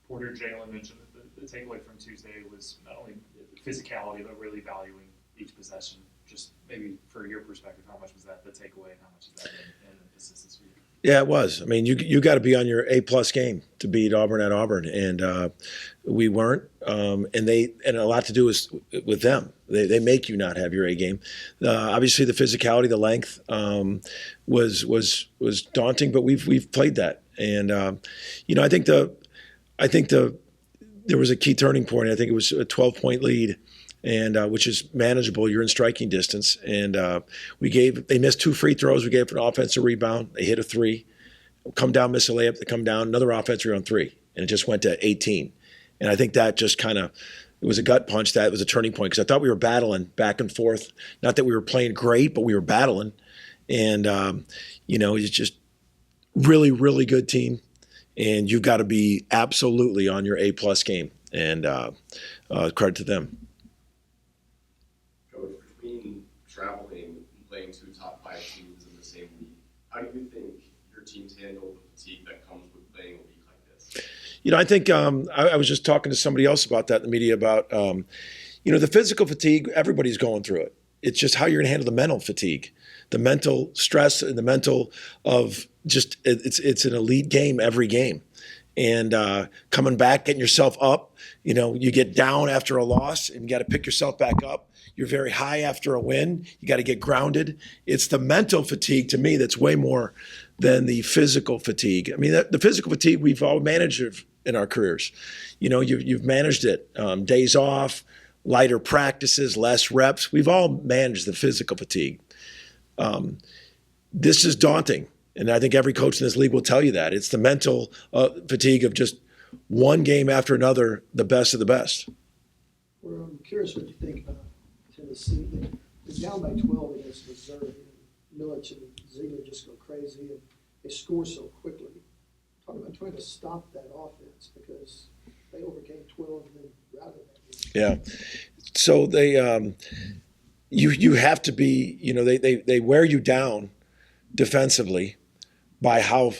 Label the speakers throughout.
Speaker 1: Porter, Jalon mentioned that the takeaway from Tuesday was not only the physicality, but really valuing each possession. Just maybe for your perspective, how much was that the takeaway, and how much has that been an emphasis this week?
Speaker 2: Yeah, it was. I mean, you got to be on your A+ game to beat Auburn at Auburn, and we weren't. And a lot to do with them. They make you not have your A game. Obviously, the physicality, the length was daunting, but we've played that, and I think there was a key turning point. I think it was a 12-point lead, and which is manageable. You're in striking distance, and they missed 2 free throws. We gave an offensive rebound. They hit a 3, come down, miss a layup. They come down, another offensive rebound 3, and it just went to 18. And I think that just kind of it was a gut punch. That was a turning point because I thought we were battling back and forth. Not that we were playing great, but we were battling, and it's just really, really good team. And you've got to be absolutely on your A+ game, and credit to them.
Speaker 3: Coach, between traveling and playing 2 top 5 teams in the same week, how do you think your teams handle the fatigue that comes with playing a week like this?
Speaker 2: I think I was just talking to somebody else about that in the media about, the physical fatigue, everybody's going through it. It's just how you're going to handle the mental fatigue, the mental stress and the mental of just it's an elite game every game. And coming back, getting yourself up, you get down after a loss and you got to pick yourself back up. You're very high after a win. You got to get grounded. It's the mental fatigue to me that's way more than the physical fatigue. I mean, the physical fatigue we've all managed in our careers. You've managed it. Days off, lighter practices, less reps. We've all managed the physical fatigue. This is daunting. And I think every coach in this league will tell you that. It's the mental fatigue of just one game after another, the best of the best.
Speaker 4: Well, I'm curious what you think about Tennessee. They're down by 12 against Missouri. Milic and Ziegler just go crazy, and they score so quickly. Talk about trying to stop that offense because they overcame 12 and then routed that game.
Speaker 2: Yeah. So they, you have to be, they wear you down defensively by how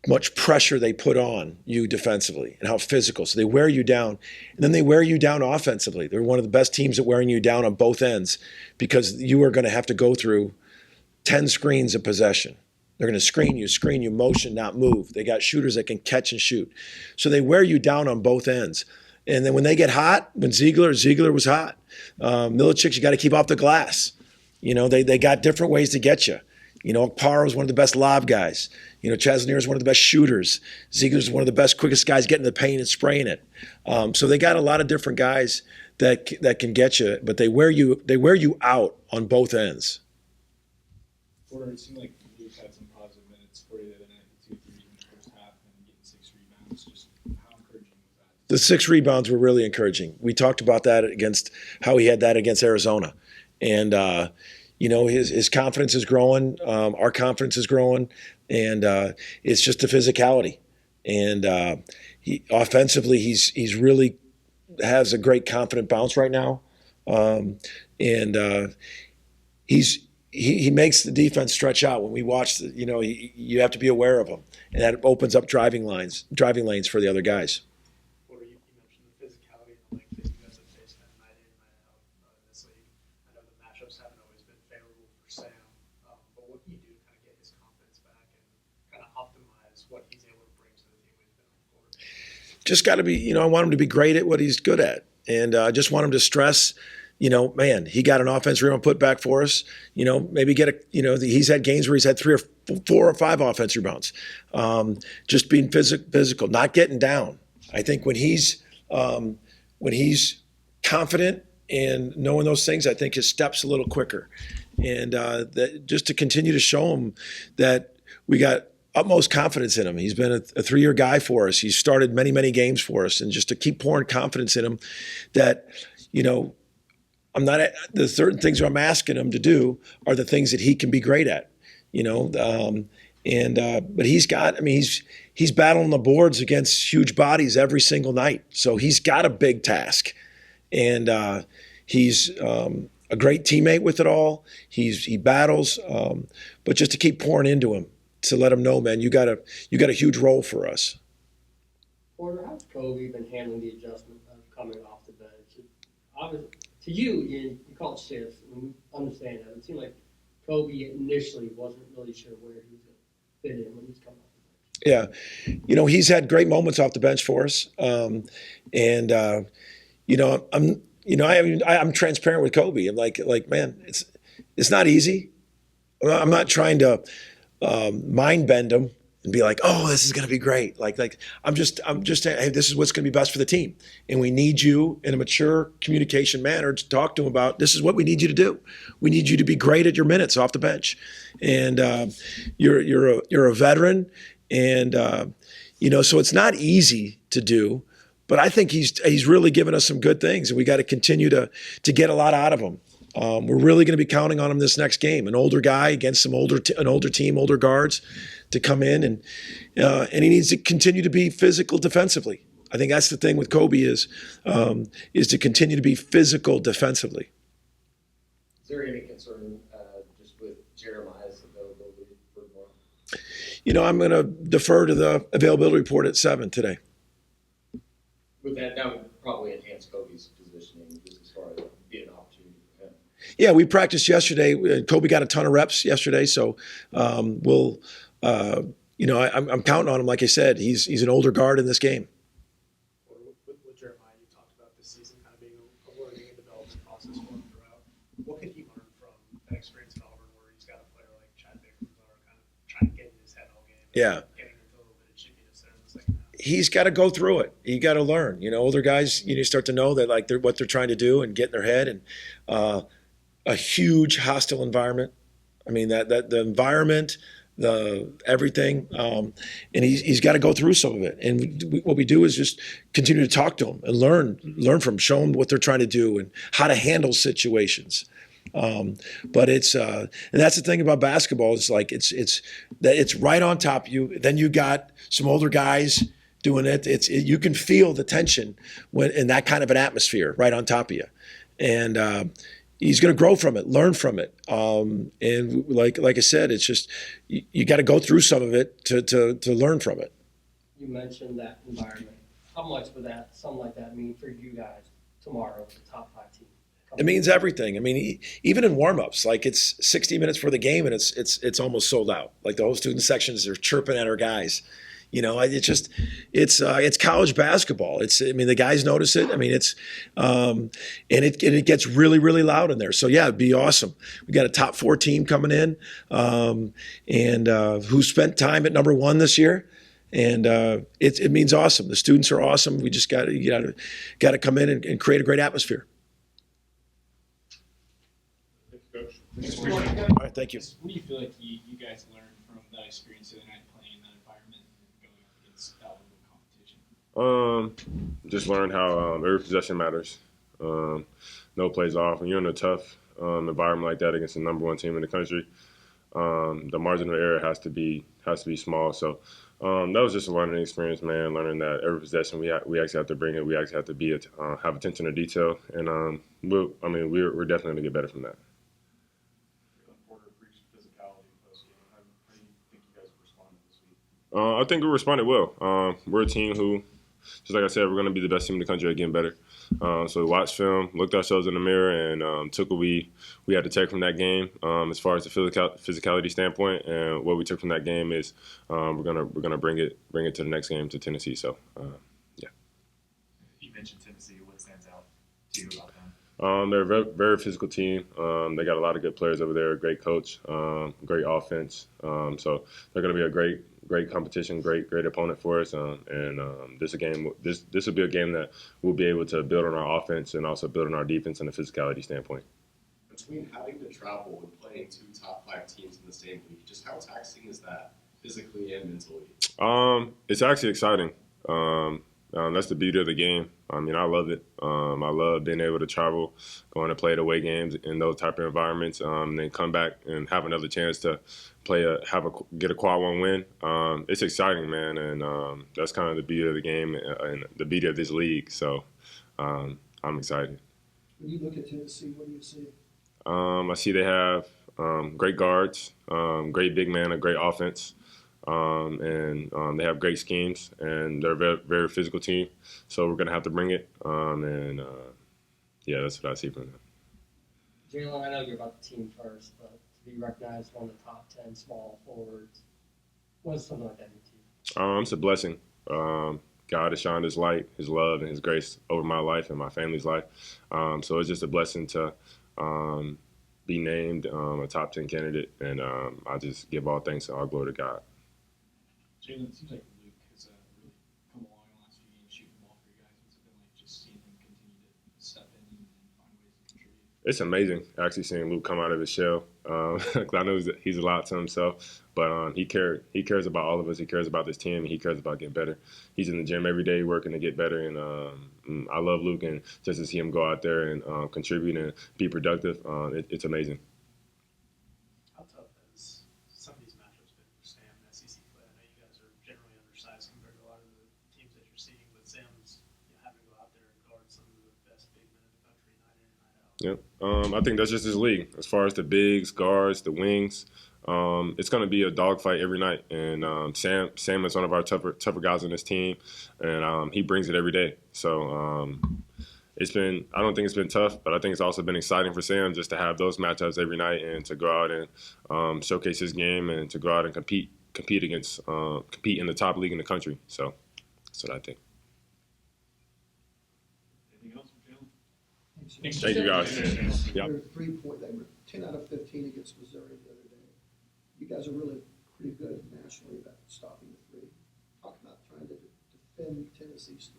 Speaker 2: much pressure they put on you defensively and how physical. So they wear you down, and then they wear you down offensively. They're one of the best teams at wearing you down on both ends because you are going to have to go through 10 screens of possession. They're going to screen you, motion, not move. They got shooters that can catch and shoot. So they wear you down on both ends. And then when they get hot, when Ziegler was hot. Milicic, you got to keep off the glass. They got different ways to get you. Okpara was one of the best lob guys. Chasnier is one of the best shooters. Ziegler's one of the best, quickest guys getting the paint and spraying it. So they got a lot of different guys that can get you, but they wear you out on both ends.
Speaker 5: Porter, it seemed like Luke had some positive minutes for you the other night, 2 threes in the first half and getting 6 rebounds. Just how encouraging was that?
Speaker 2: The 6 rebounds were really encouraging. We talked about that against how he had that against Arizona. And his confidence is growing. Our confidence is growing, and it's just the physicality. And offensively, he's really has a great confident bounce right now, and he makes the defense stretch out. When we watch, you have to be aware of him, and that opens up driving lanes for the other guys.
Speaker 6: You mentioned the physicality and the length that you guys have faced kind of night in, night out in this league. I know the matchups haven't always been favorable for Sam, but what can you do to kind of get his confidence back and kind of optimize what he's able to bring to the team when he's been on the court?
Speaker 2: Just got to be, I want him to be great at what he's good at, and I just want him to stress. Man, he got an offensive rebound put back for us. Maybe get he's had games where he's had 3 or 4 or 5 offensive rebounds. Just being physical, not getting down. I think when he's confident and knowing those things, I think his step's a little quicker. And that just to continue to show him that we got utmost confidence in him. He's been a 3-year guy for us. He's started many, many games for us. And just to keep pouring confidence in him that, the certain things I'm asking him to do are the things that he can be great at, but he's got, he's battling the boards against huge bodies every single night. So he's got a big task, and he's a great teammate with it all. He battles, but just to keep pouring into him, to let him know, man, you got a huge role for us.
Speaker 7: Porter, how's Kobe been handling the adjustment of coming off the bench? Obviously, to you, you call it shifts, and we understand that. It seemed like Kobe initially wasn't really sure where he was going to fit in when he was coming off the bench.
Speaker 2: Yeah, he's had great moments off the bench for us, and I'm transparent with Kobe. I'm like, man, it's not easy. I'm not trying to mind bend him and be like, oh, this is going to be great. I'm just saying, hey, this is what's going to be best for the team, and we need you in a mature communication manner to talk to him about this is what we need you to do. We need you to be great at your minutes off the bench, and you're a veteran, and so it's not easy to do. But I think he's really given us some good things, and we got to continue to get a lot out of him. We're really going to be counting on him this next game. An older guy against an older team, older guards, to come in and he needs to continue to be physical defensively. I think that's the thing with Kobe is to continue to be physical defensively.
Speaker 8: Is there any concern just with Jeremiah's availability for tomorrow?
Speaker 2: I'm going to defer to the availability report at 7 today.
Speaker 8: With that would probably enhance Kobe's positioning just as far as being an opportunity for him.
Speaker 2: Yeah, we practiced yesterday. Kobe got a ton of reps yesterday, so we'll. I'm counting on him. Like I said, he's an older guard in this game.
Speaker 6: With Jeremiah, you talked about this season kind of being a learning and development process for him throughout. What could he learn from that experience in Auburn where he's got a player like Chad Baker's kind of trying to get in his head all game?
Speaker 2: Yeah.
Speaker 6: Getting into a little bit of chippiness there in the second half.
Speaker 2: He's got to go through it. You got to learn. Older guys, start to know that what they're trying to do and get in their head, and a huge hostile environment. I mean that the environment, the everything, and he's got to go through some of it. And what we do is just continue to talk to him and learn from him, show him what they're trying to do and how to handle situations. But it's and that's the thing about basketball is it's right on top of you. Then you got some older guys doing it. You can feel the tension when in that kind of an atmosphere right on top of you, and he's going to grow from it, learn from it. And like I said, it's just you got to go through some of it to learn from it.
Speaker 7: You mentioned that environment. How much would something like that mean for you guys tomorrow, the top 5 team?
Speaker 2: It means everything. I mean, even in warm-ups, it's 60 minutes for the game, and it's almost sold out. Like the whole student sections are chirping at our guys. It's college basketball. The guys notice it. I mean, and it gets really, really loud in there. So yeah, it'd be awesome. We got a top 4 team coming in, and who spent time at number 1 this year. And it means awesome. The students are awesome. We just got to come in and create a great atmosphere. All right, thank you.
Speaker 5: What do you feel like you guys learned from that experience the other night playing in that environment and going up against that level of competition?
Speaker 9: Just learned how every possession matters. No plays off. When you're in a tough environment like that against the number 1 team in the country, the margin of error has to be small. So that was just a learning experience, man. Learning that every possession we actually have to bring it. We actually have to have attention to detail, and we're definitely going to get better from that.
Speaker 5: Porter preached physicality post game. How do you think you guys responded this week?
Speaker 9: I think we responded well. We're a team who, just like I said, we're going to be the best team in the country at getting better. So we watched film, looked ourselves in the mirror, and took what we had to take from that game as far as the physicality standpoint. And what we took from that game is we're gonna bring it to the next game to Tennessee. So yeah.
Speaker 1: You mentioned Tennessee. What stands out to you about them?
Speaker 9: They're a very, very physical team. They got a lot of good players over there. Great coach, great offense. So they're going to be a great competition, great opponent for us. This will be a game that we'll be able to build on our offense and also build on our defense and a physicality standpoint.
Speaker 3: Between having to travel and playing 2 top 5 teams in the same league, just how taxing is that physically and mentally?
Speaker 9: It's actually exciting. That's the beauty of the game. I mean, I love it. I love being able to travel, going to play away games in those type of environments, and then come back and have another chance to get a quad 1 win. It's exciting, man, and that's kind of the beauty of the game and the beauty of this league. So I'm excited.
Speaker 4: When you look at Tennessee, what do you see?
Speaker 9: I see they have great guards, great big man, a great offense. and they have great schemes, and they're a very, very physical team. So we're gonna have to bring it, yeah, that's what I see from them.
Speaker 7: Jalon, I know you're about the team first, but to be recognized as one of the top 10 small forwards, what does something like that mean to you?
Speaker 9: It's a blessing. God has shined His light, His love, and His grace over my life and my family's life. So it's just a blessing to be named a top 10 candidate, and I just give all thanks and all glory to God.
Speaker 5: Jalon, it seems like Luke has really come along in the last few games, shooting the ball for you guys. What's it been like just seeing him continue to step in and find ways to contribute?
Speaker 9: It's amazing actually seeing Luke come out of his shell. 'Cause I know he's a lot to himself, but he cares about all of us. He cares about this team, and he cares about getting better. He's in the gym every day working to get better, and I love Luke, and just to see him go out there and contribute and be productive, it's amazing.
Speaker 6: How tough has some of these matchups been for Sam in SEC play? I know you guys are generally undersized compared to a lot of the teams that you're seeing, but Sam's having to go out there and guard some of the best big men in the country night in and night out.
Speaker 9: Yeah, I think that's just his league. As far as the bigs, guards, the wings, it's going to be a dogfight every night. And Sam is one of our tougher guys on this team, and he brings it every day. So I don't think it's been tough, but I think it's also been exciting for Sam just to have those matchups every night and to go out and showcase his game and to go out and compete in the top league in the country. So that's what I think.
Speaker 5: Anything else for Jalon?
Speaker 9: Thank you, guys. Yep.
Speaker 4: Their 3-point, they were 10 out of 15 against Missouri the other day. You guys are really pretty good nationally about stopping the three. Talk about trying to defend Tennessee's three.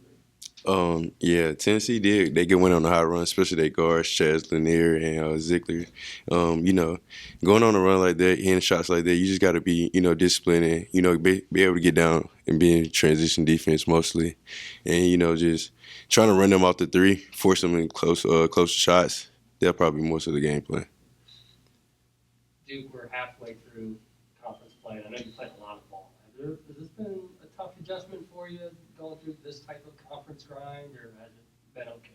Speaker 10: Yeah, Tennessee did. They went on a hot run, especially their guards, Chaz Lanier and Ziegler. Going on a run like that, hitting shots like that, you just got to be, disciplined and, be able to get down and be in transition defense mostly. And, just trying to run them off the three, force them in close shots. That'll probably be most of the game plan.
Speaker 7: Duke, we're halfway through conference play. I know you played a lot of ball. Has this been a tough adjustment for you going through this type of conference grind, or has it been okay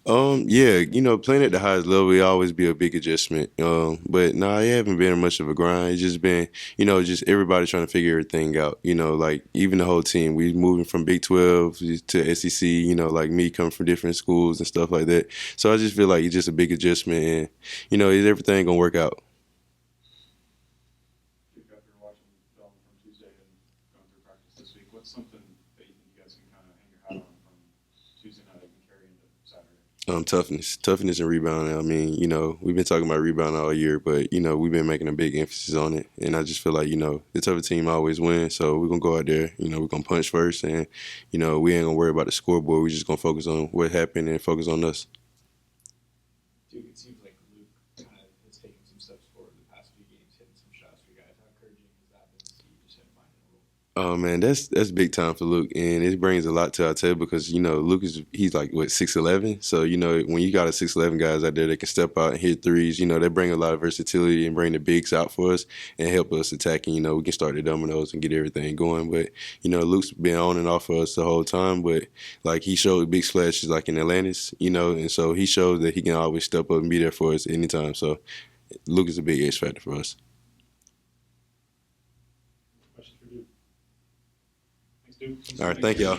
Speaker 7: for you?
Speaker 10: Yeah, playing at the highest level, it always be a big adjustment. But no, it haven't been much of a grind. It's just been, just everybody trying to figure everything out. Like even the whole team, we moving from Big 12 to SEC. Like me coming from different schools and stuff like that. So I just feel like it's just a big adjustment, and is everything gonna work out?
Speaker 5: After watching film from Tuesday and going through practice this week, what's something that you think you guys can kind of hang your hat on from Tuesday night and carry into Saturday?
Speaker 10: Toughness and rebounding. I mean, we've been talking about rebounding all year, but we've been making a big emphasis on it. And I just feel like the tougher team always wins. So we're gonna go out there. We're gonna punch first, and we ain't gonna worry about the scoreboard. We're just gonna focus on what happened and focus on us.
Speaker 5: Duke, it seems like Luke kind of has taken some steps forward the past few games, hitting some shots for you guys. How encouraging has that been to see just him finding a role?
Speaker 10: Oh man, that's big time for Luke, and it brings a lot to our table because Luke he's like 6'11", so when you got a 6'11" guys out there that can step out and hit threes, they bring a lot of versatility and bring the bigs out for us and help us attacking. We can start the dominoes and get everything going. But Luke's been on and off for us the whole time, but like he showed big splashes like in Atlantis, and so he shows that he can always step up and be there for us anytime. So Luke is a big X factor for us.
Speaker 5: Question for Duke. Thanks, Duke.
Speaker 10: All right, thank y'all.